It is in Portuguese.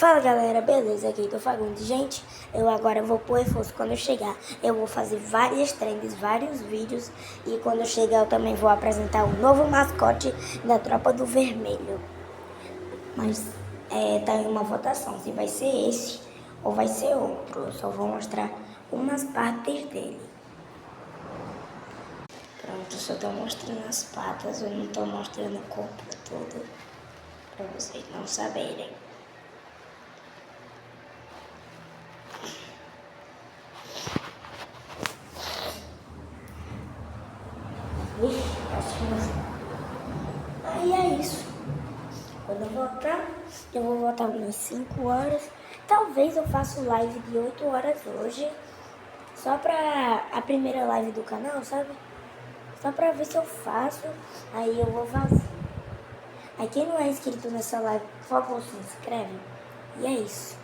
Fala galera, beleza? Aqui do Fagundes. Gente, eu agora vou pro reforço. Quando eu chegar, eu vou fazer várias trends, vários vídeos. E quando eu chegar, eu também vou apresentar o novo mascote da Tropa do Vermelho. Mas tá em uma votação, se vai ser esse ou vai ser outro. Eu só vou mostrar umas partes dele. Pronto, eu só tô mostrando as patas, eu não tô mostrando o corpo todo, pra vocês não saberem. Acho que não. Aí é isso. Quando eu voltar, eu vou voltar umas 5 horas. Talvez eu faça live de 8 horas hoje. Só pra a primeira live do canal, sabe? Só pra ver se eu faço. Aí eu vou fazer. Aí quem não é inscrito nessa live, por favor, se inscreve. E é isso.